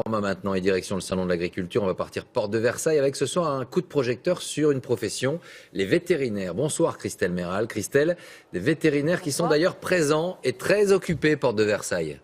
format maintenant et direction le salon de l'agriculture. On va partir porte de Versailles avec ce soir un coup de projecteur sur une profession, les vétérinaires. Bonsoir Christelle Méral. Christelle, des vétérinaires qui sont d'ailleurs présents et très occupés porte de Versailles.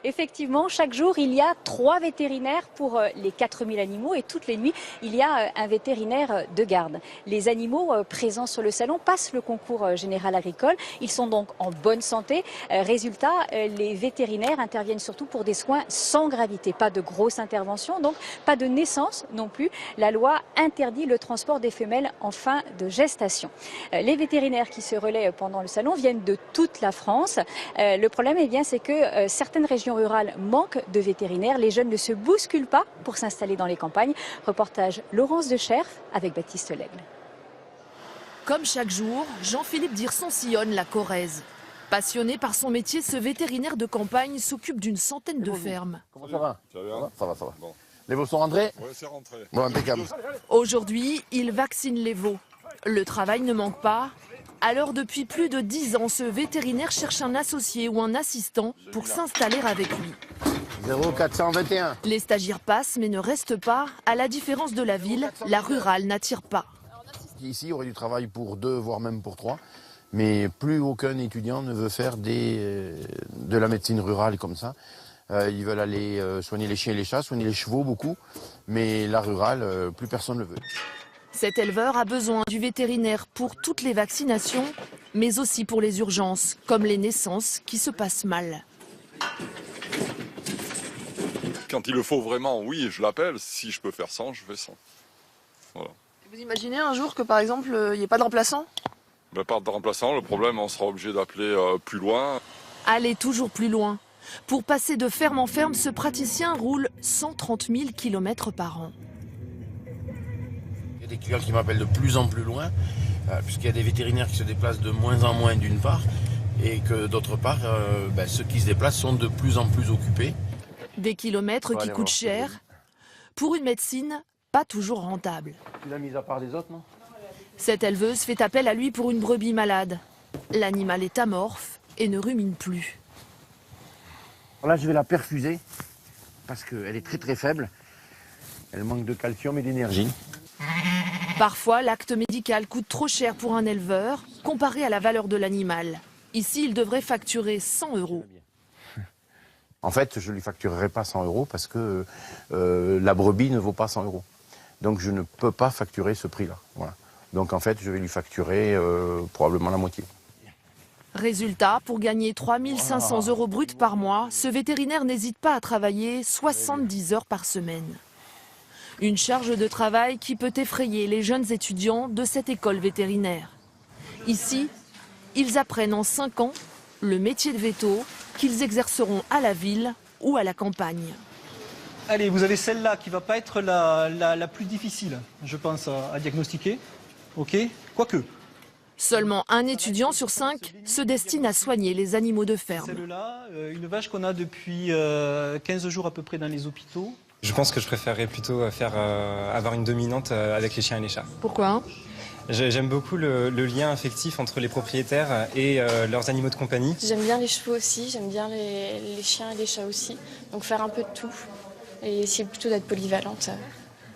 Effectivement, chaque jour, il y a 3 vétérinaires pour les 4000 animaux et toutes les nuits, il y a un vétérinaire de garde. Les animaux présents sur le salon passent le concours général agricole. Ils sont donc en bonne santé. Résultat, les vétérinaires interviennent surtout pour des soins sans gravité. Pas de grosses interventions, donc pas de naissance non plus. La loi interdit le transport des femelles en fin de gestation. Les vétérinaires qui se relaient pendant le salon viennent de toute la France. Le problème, c'est que certaines régions rurales manquent de vétérinaires. Les jeunes ne se bousculent pas pour s'installer dans les campagnes. Reportage Laurence de Cherf avec Baptiste Lègle. Comme chaque jour, Jean-Philippe Dirson sillonne la Corrèze. Passionné par son métier, ce vétérinaire de campagne s'occupe d'une centaine de fermes. Comment ça va? Ça va. Bon. Les veaux sont rentrés? Oui, c'est rentré. Bon, impeccable. Aujourd'hui, il vaccine les veaux. Le travail ne manque pas. Alors depuis plus de 10 ans, ce vétérinaire cherche un associé ou un assistant pour s'installer avec lui. 0421. Les stagiaires passent mais ne restent pas. À la différence de la ville, la rurale n'attire pas. Ici, il y aurait du travail pour 2, voire même pour 3. Mais plus aucun étudiant ne veut faire de la médecine rurale comme ça. Ils veulent aller soigner les chiens et les chats, soigner les chevaux beaucoup. Mais la rurale, plus personne ne le veut. Cet éleveur a besoin du vétérinaire pour toutes les vaccinations, mais aussi pour les urgences, comme les naissances qui se passent mal. Quand il le faut vraiment, oui, je l'appelle. Si je peux faire sans, je fais sans. Voilà. Vous imaginez un jour que par exemple, il n'y ait pas de remplaçant? Ben, pas de remplaçant, le problème, on sera obligé d'appeler plus loin. Aller toujours plus loin. Pour passer de ferme en ferme, ce praticien roule 130 000 km par an. Il y a des clients qui m'appellent de plus en plus loin, puisqu'il y a des vétérinaires qui se déplacent de moins en moins d'une part, et que d'autre part, ceux qui se déplacent sont de plus en plus occupés. Des kilomètres qui coûtent cher. Pour une médecine, pas toujours rentable. Tu l'as mise à part des autres, non? Cette éleveuse fait appel à lui pour une brebis malade. L'animal est amorphe et ne rumine plus. Là, je vais la perfuser, parce qu'elle est très très faible. Elle manque de calcium et d'énergie. Parfois, l'acte médical coûte trop cher pour un éleveur, comparé à la valeur de l'animal. Ici, il devrait facturer 100 €. En fait, je ne lui facturerai pas 100 € parce que la brebis ne vaut pas 100 €. Donc je ne peux pas facturer ce prix-là. Voilà. Donc en fait, je vais lui facturer probablement la moitié. Résultat, pour gagner 3 500 € bruts par mois, ce vétérinaire n'hésite pas à travailler 70 heures par semaine. Une charge de travail qui peut effrayer les jeunes étudiants de cette école vétérinaire. Ici, ils apprennent en 5 ans le métier de véto qu'ils exerceront à la ville ou à la campagne. Allez, vous avez celle-là qui ne va pas être la plus difficile, je pense, à diagnostiquer. Ok? Quoique. Seulement un étudiant sur 5 se destine à soigner les animaux de ferme. Celle-là, une vache qu'on a depuis 15 jours à peu près dans les hôpitaux. Je pense que je préférerais plutôt avoir une dominante avec les chiens et les chats. Pourquoi? J'aime beaucoup le lien affectif entre les propriétaires et leurs animaux de compagnie. J'aime bien les chevaux aussi, j'aime bien les chiens et les chats aussi. Donc faire un peu de tout et essayer plutôt d'être polyvalente.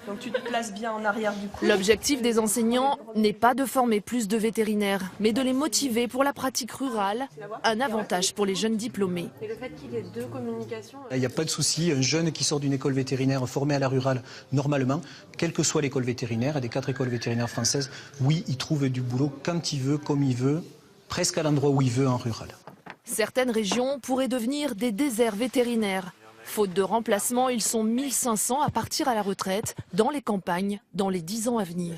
Donc tu te places bien en arrière du coup. L'objectif des enseignants n'est pas de former plus de vétérinaires, mais de les motiver pour la pratique rurale, un avantage pour les jeunes diplômés. Et le fait qu'il y ait 2 communications... Il n'y a pas de souci, un jeune qui sort d'une école vétérinaire formé à la rurale, normalement, quelle que soit l'école vétérinaire, des 4 écoles vétérinaires françaises, oui, il trouve du boulot quand il veut, comme il veut, presque à l'endroit où il veut en rural. Certaines régions pourraient devenir des déserts vétérinaires. Faute de remplacement, ils sont 1500 à partir à la retraite dans les campagnes dans les 10 ans à venir.